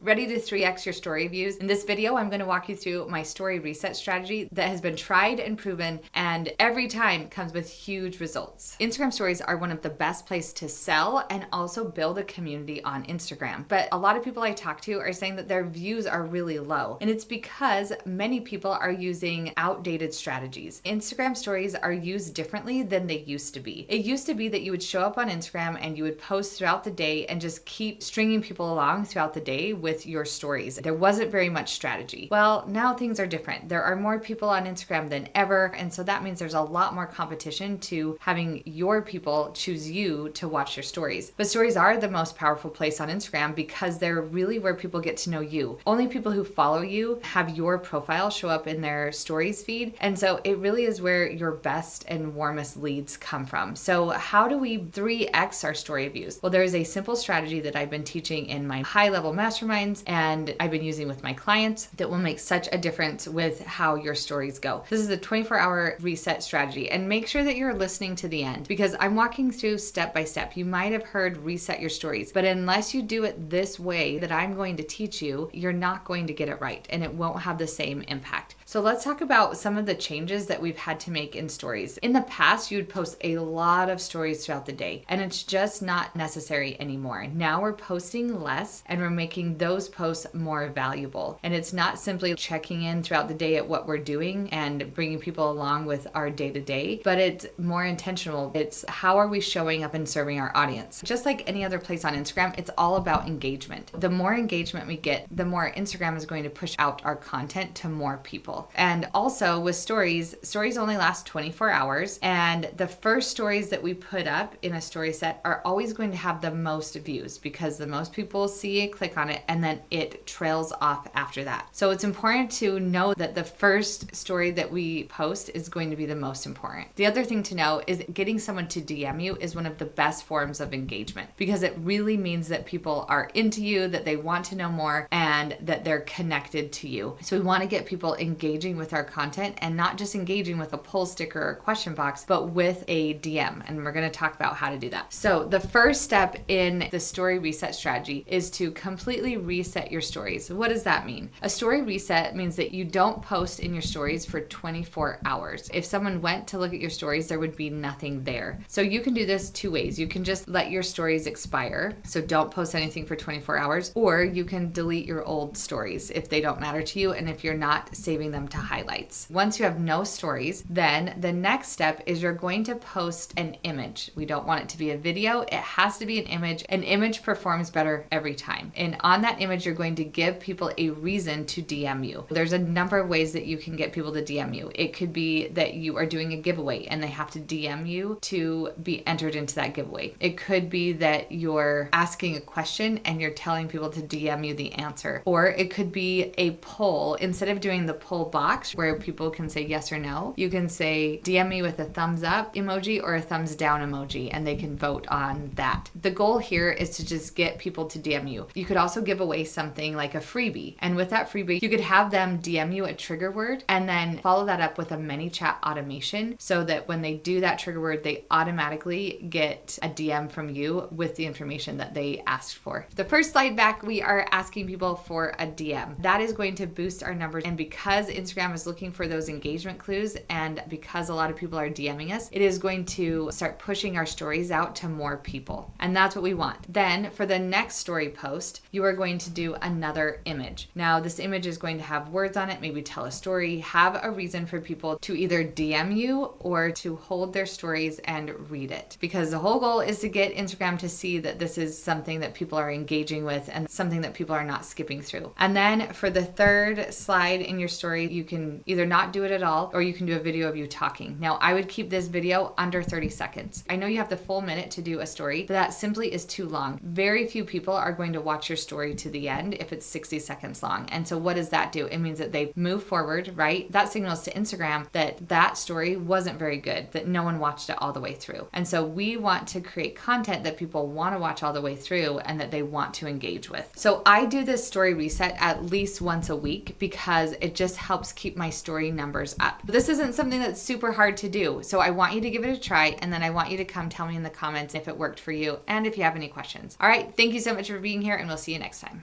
Ready to 3x your story views? In this video, I'm going to walk you through my story reset strategy that has been tried and proven, and every time comes with huge results. Instagram stories are one of the best places to sell and also build a community on Instagram. But a lot of people I talk to are saying that their views are really low, and it's because many people are using outdated strategies. Instagram stories are used differently than they used to be. It used to be that you would show up on Instagram and you would post throughout the day and just keep stringing people along throughout the day with your stories. There wasn't very much strategy. Well, now things are different. There are more people on Instagram than ever, and so that means there's a lot more competition to having your people choose you to watch your stories. But stories are the most powerful place on Instagram because they're really where people get to know you. Only people who follow you have your profile show up in their stories feed, and so it really is where your best and warmest leads come from. So how do we 3x our story views? Well, there is a simple strategy that I've been teaching in my high-level masterminds and I've been using with my clients that will make such a difference with how your stories go. This is a 24-hour reset strategy, and make sure that you're listening to the end because I'm walking through step by step. You might have heard reset your stories, but unless you do it this way that I'm going to teach you, you're not going to get it right and it won't have the same impact. So let's talk about some of the changes that we've had to make in stories. In the past, you would post a lot of stories throughout the day, and it's just not necessary anymore. Now we're posting less and we're making those posts more valuable. And it's not simply checking in throughout the day at what we're doing and bringing people along with our day-to-day, but it's more intentional. It's how are we showing up and serving our audience? Just like any other place on Instagram, it's all about engagement. The more engagement we get, the more Instagram is going to push out our content to more people. And also with stories only last 24 hours, and the first stories that we put up in a story set are always going to have the most views because the most people see it, click on it, and then it trails off after that. So it's important to know that the first story that we post is going to be the most important. The other thing to know is getting someone to DM you is one of the best forms of engagement because it really means that people are into you, that they want to know more, and that they're connected to you. So we want to get people engaging with our content and not just engaging with a poll sticker or question box, but with a DM. And we're going to talk about how to do that. So the first step in the story reset strategy is to completely reset your stories. What does that mean? A story reset means that you don't post in your stories for 24 hours. If someone went to look at your stories, there would be nothing there. So you can do this two ways. You can just let your stories expire. So don't post anything for 24 hours, or you can delete your old stories if they don't matter to you and if you're not saving them to highlights. Once you have no stories, then the next step is you're going to post an image. We don't want it to be a video. It has to be an image. An image performs better every time. And on that image, you're going to give people a reason to DM you. There's a number of ways that you can get people to DM you. It could be that you are doing a giveaway and they have to DM you to be entered into that giveaway. It could be that you're asking a question and you're telling people to DM you the answer. Or it could be a poll. Instead of doing the poll box where people can say yes or no, you can say DM me with a thumbs up emoji or a thumbs down emoji, and they can vote on that. The goal here is to just get people to DM you. You could also give away something like a freebie, and with that freebie you could have them DM you a trigger word and then follow that up with a ManyChat automation so that when they do that trigger word, they automatically get a DM from you with the information that they asked for. The first slide back, we are asking people for a DM. That is going to boost our numbers, and because Instagram is looking for those engagement clues and because a lot of people are DMing us, it is going to start pushing our stories out to more people, and that's what we want. Then for the next story post, you are going to do another image. Now this image is going to have words on it, maybe tell a story, have a reason for people to either DM you or to hold their stories and read it, because the whole goal is to get Instagram to see that this is something that people are engaging with and something that people are not skipping through. And then for the third slide in your story, you can either not do it at all or you can do a video of you talking. Now I would keep this video under 30 seconds. I know you have the full minute to do a story, but that simply is too long. Very few people are going to watch your story to the end if it's 60 seconds long. And so what does that do? It means that they move forward, right? That signals to Instagram that that story wasn't very good, that no one watched it all the way through. And so we want to create content that people want to watch all the way through and that they want to engage with. So I do this story reset at least once a week because it just helps keep my story numbers up. But this isn't something that's super hard to do. So I want you to give it a try, and then I want you to come tell me in the comments if it worked for you and if you have any questions. All right, thank you so much for being here, and we'll see you next time.